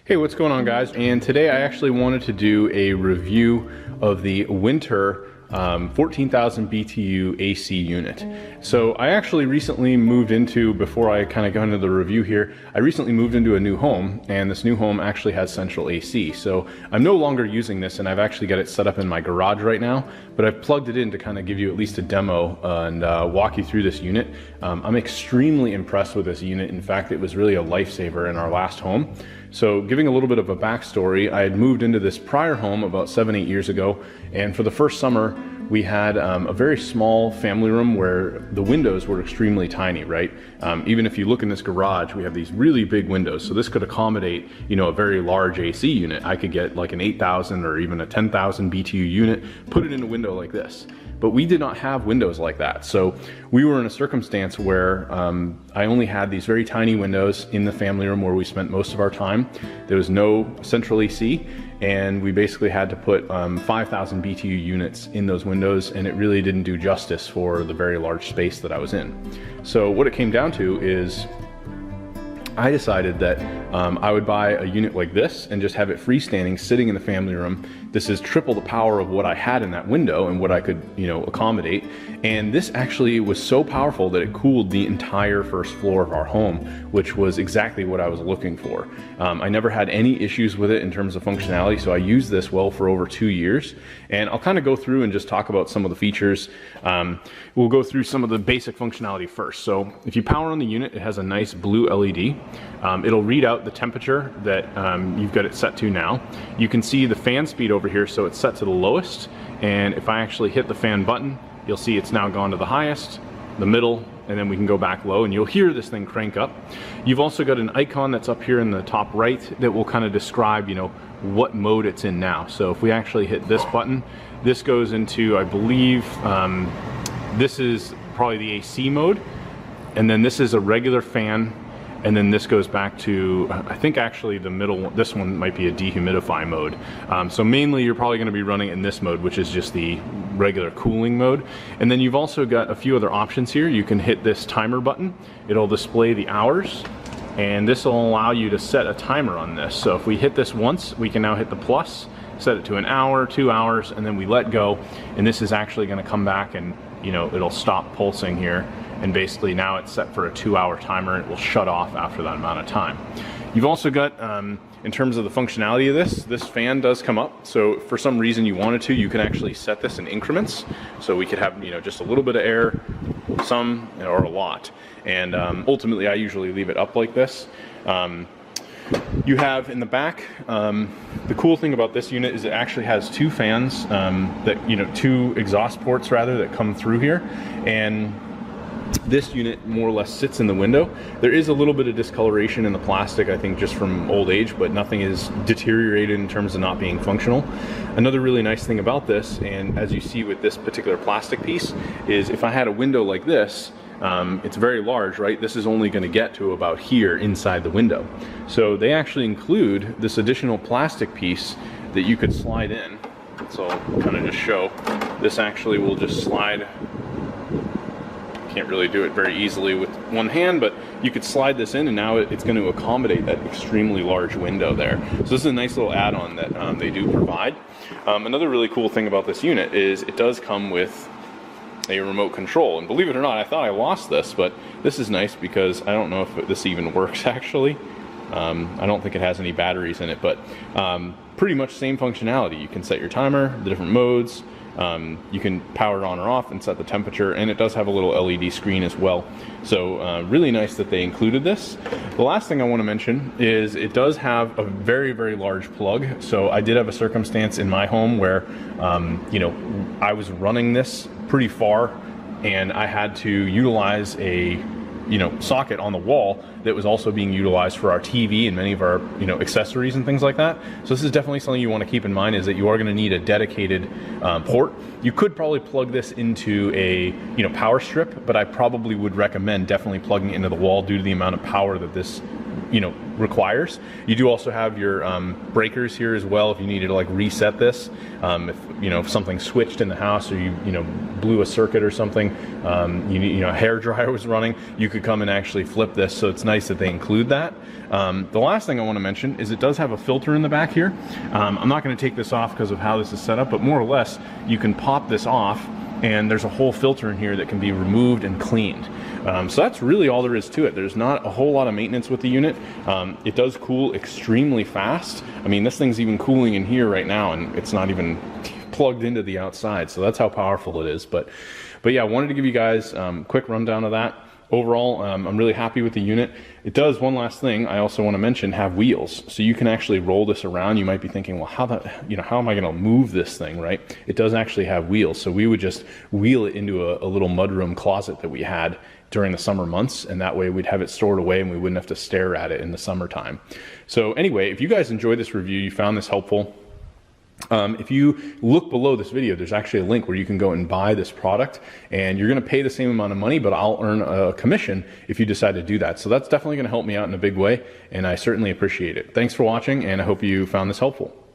Hey, what's going on, guys? And today I actually wanted to do a review of the Whynter 14,000 BTU AC unit. So I actually recently moved into, before I kind of go into the review here, I recently moved into a new home, and this new home actually has central AC. So I'm no longer using this, and I've actually got it set up in my garage right now, but I've plugged it in to kind of give you at least a demo and walk you through this unit. I'm extremely impressed with this unit. In fact, it was really a lifesaver in our last home. So giving a little bit of a backstory, I had moved into this prior home about 7-8 years ago, and for the first summer we had a very small family room where the windows were extremely tiny, right? Even if you look in this garage, we have these really big windows, so this could accommodate, you know, a very large AC unit. I could get like an 8,000 or even a 10,000 BTU unit, put it in a window like this. But we did not have windows like that. So we were in a circumstance where I only had these very tiny windows in the family room where we spent most of our time. There was no central AC, and we basically had to put 5,000 BTU units in those windows, and it really didn't do justice for the very large space that I was in. So what it came down to is I decided that I would buy a unit like this and just have it freestanding, sitting in the family room. This is triple the power of what I had in that window and what I could, you know, accommodate. And this actually was so powerful that it cooled the entire first floor of our home, which was exactly what I was looking for. I never had any issues with it in terms of functionality, so I used this well for over 2 years. And I'll kind of go through and just talk about some of the features. We'll go through some of the basic functionality first. So if you power on the unit, it has a nice blue LED. It'll read out the temperature that you've got it set to now. You can see the fan speed over here, so it's set to the lowest. And if I actually hit the fan button, you'll see it's now gone to the highest, the middle, and then we can go back low, and you'll hear this thing crank up. You've also got an icon that's up here in the top right that will kind of describe, you know, what mode it's in now. So if we actually hit this button, this goes into, I believe, this is probably the AC mode, and then this is a regular fan, and then this goes back to, I think actually the middle one, this one might be a dehumidify mode. So mainly you're probably gonna be running in this mode, which is just the regular cooling mode. And then you've also got a few other options here. You can hit this timer button. It'll display the hours, and this will allow you to set a timer on this. So if we hit this once, we can now hit the plus, set it to an hour, 2 hours, and then we let go. And this is actually gonna come back and, you know, it'll stop pulsing here. And basically now it's set for a 2-hour timer, and it will shut off after that amount of time. You've also got, in terms of the functionality of this fan does come up. So for some reason you wanted to, you can actually set this in increments. So we could have, you know, just a little bit of air, some, or a lot. And ultimately I usually leave it up like this. You have in the back, the cool thing about this unit is it actually has 2 fans, that, you know, 2 exhaust ports rather, that come through here. And this unit more or less sits in the window. There is a little bit of discoloration in the plastic, I think just from old age, but nothing is deteriorated in terms of not being functional. Another really nice thing about this, and as you see with this particular plastic piece, is if I had a window like this, it's very large, right? This is only going to get to about here inside the window. So they actually include this additional plastic piece that you could slide in. So I'll kind of just show. This actually will just slide. Can't really do it very easily with one hand, but you could slide this in, and now it's going to accommodate that extremely large window there. So this is a nice little add-on that they do provide. Another really cool thing about this unit is it does come with a remote control, and believe it or not, I thought I lost this, but this is nice because I don't know if this even works actually. I don't think it has any batteries in it, but pretty much same functionality. You can set your timer, the different modes. You can power it on or off and set the temperature, and it does have a little LED screen as well. So really nice that they included this. The last thing I want to mention is it does have a very, very large plug. So I did have a circumstance in my home where, you know, I was running this pretty far, and I had to utilize a, you know, socket on the wall that was also being utilized for our TV and many of our, you know, accessories and things like that. So this is definitely something you want to keep in mind, is that you are going to need a dedicated port. You could probably plug this into a, you know, power strip, but I probably would recommend definitely plugging it into the wall due to the amount of power that this, you know, requires. You do also have your breakers here as well if you needed to like reset this. If something switched in the house, or you blew a circuit or something, a hair dryer was running, you could come and actually flip this. So it's nice that they include that. The last thing I want to mention is it does have a filter in the back here. I'm not going to take this off because of how this is set up, but more or less you can pop this off and there's a whole filter in here that can be removed and cleaned. So that's really all there is to it. There's not a whole lot of maintenance with the unit. It does cool extremely fast. I mean, this thing's even cooling in here right now and it's not even plugged into the outside. So that's how powerful it is. But yeah, I wanted to give you guys a quick rundown of that. Overall, I'm really happy with the unit. It does, one last thing I also want to mention, have wheels. So you can actually roll this around. You might be thinking, well, how am I going to move this thing, right? It does actually have wheels. So we would just wheel it into a little mudroom closet that we had during the summer months, and that way we'd have it stored away and we wouldn't have to stare at it in the summertime. So anyway, if you guys enjoyed this review, you found this helpful, if you look below this video, there's actually a link where you can go and buy this product, and you're going to pay the same amount of money, but I'll earn a commission if you decide to do that. So that's definitely going to help me out in a big way, and I certainly appreciate it. Thanks for watching, and I hope you found this helpful.